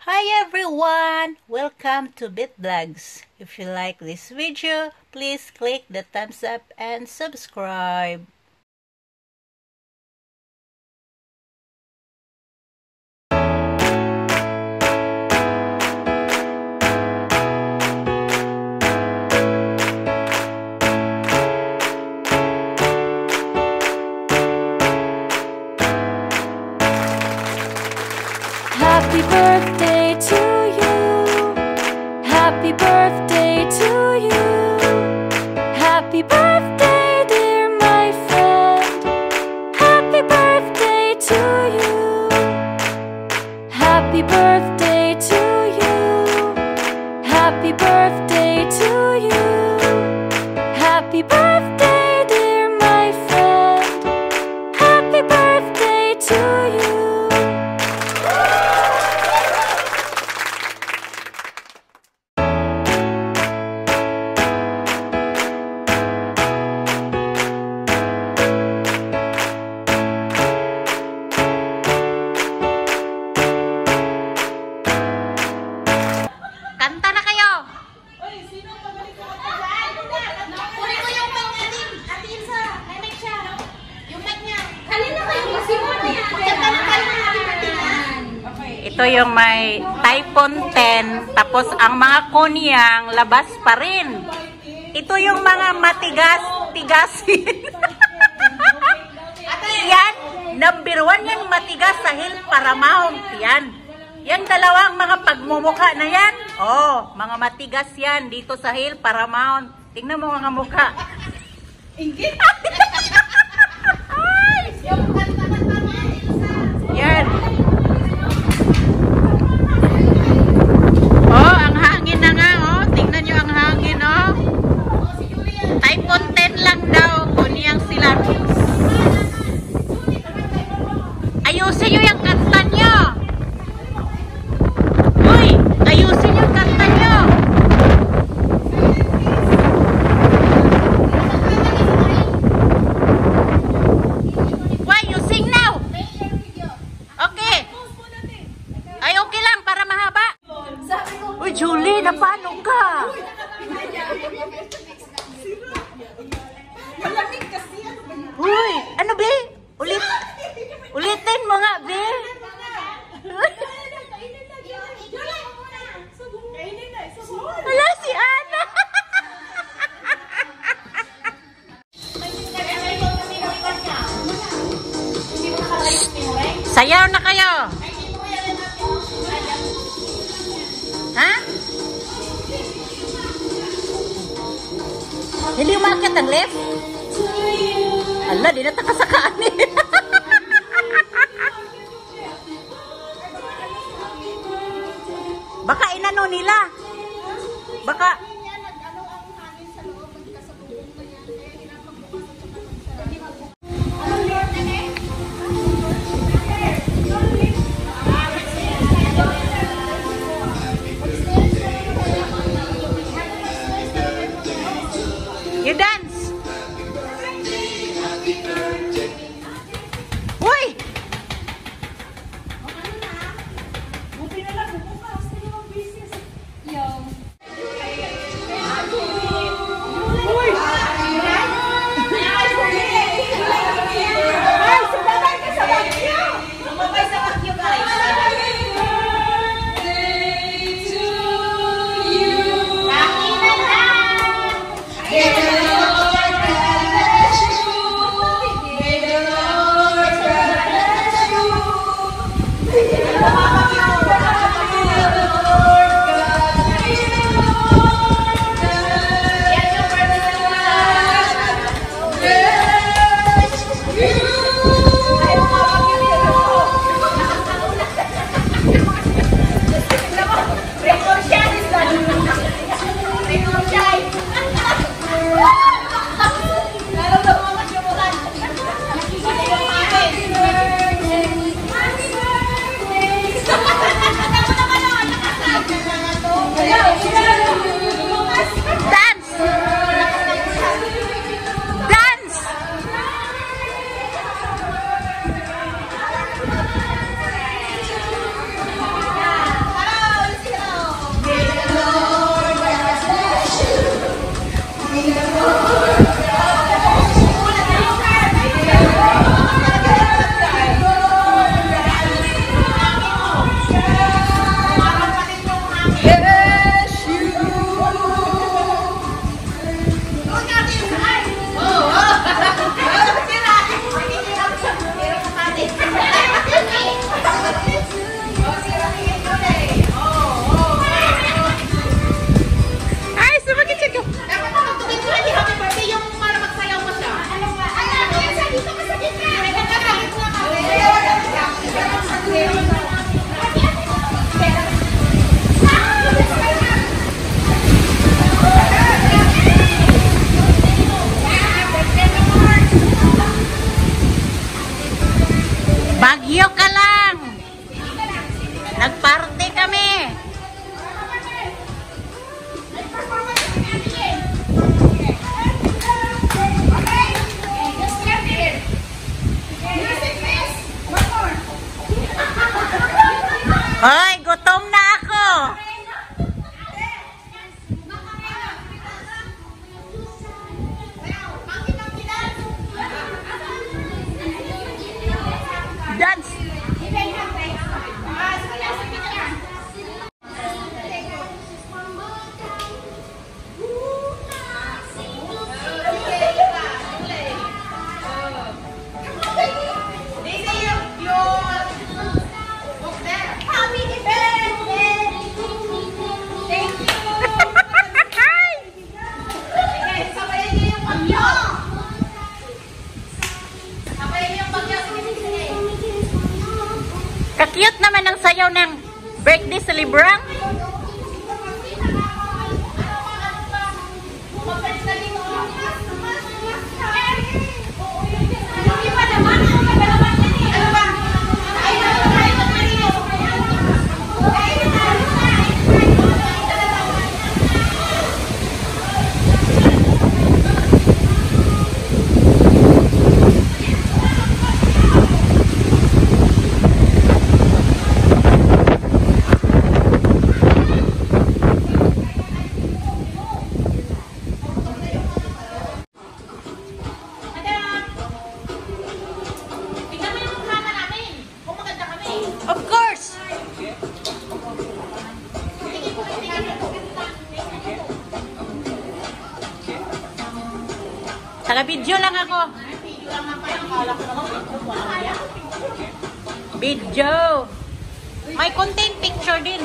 Hi everyone! Welcome to BitVlogs. If you like this video, please click the thumbs up and subscribe. Happy birthday to you. Happy birthday to you. Happy birthday, dear my friend. Happy birthday to you. Happy birthday to you. Happy birthday to you. Happy birthday, dear my friend. Happy birthday to you. Kanta na kayo! Kunin ko yung mic natin. Ate Ilsa, may mic siya. Yung mic niya. Kanina kayo kasi mo na yan. Kanta na kayo ng happy birthday na. Ito yung may Typhoon 10, tapos ang mga kunyang labas pa rin. Ito yung mga matigas-tigasin. Yan, number 1 yung matigas sa Hill Paramount. Yan. Yan dalawang mga pagmumukha na yan. Oh, mga matigas yan dito sa Hill Paramount. Tingnan mo mga mukha. Ingit. Yan. Oh, ang hangin na nga, oh. Tingnan nyo ang hangin, oh. Typhoon 10 lang daw. Kunyang sila. Ayusin nyo yung kanta nyo. Uy, ayusin yung kanta nyo. Why, you sing now? Okay. Ay, okay lang para mahaba. Uy, Julie, napano ka? Uy, ano be? Ulitin mo nga, be. Wala si Ana. Sayaw na kayo. Ha? Hindi umakit ang left? Ala, di natakasakaan eh. Baka inano nila. Baka you dance. Bagyo ka lang. Nagparty kami. Hoy, gutom na ako. Dance. Ka-cute naman ang sayaw ng birthday celebrant. Of course. Taga-video lang ako. Video. May content picture din.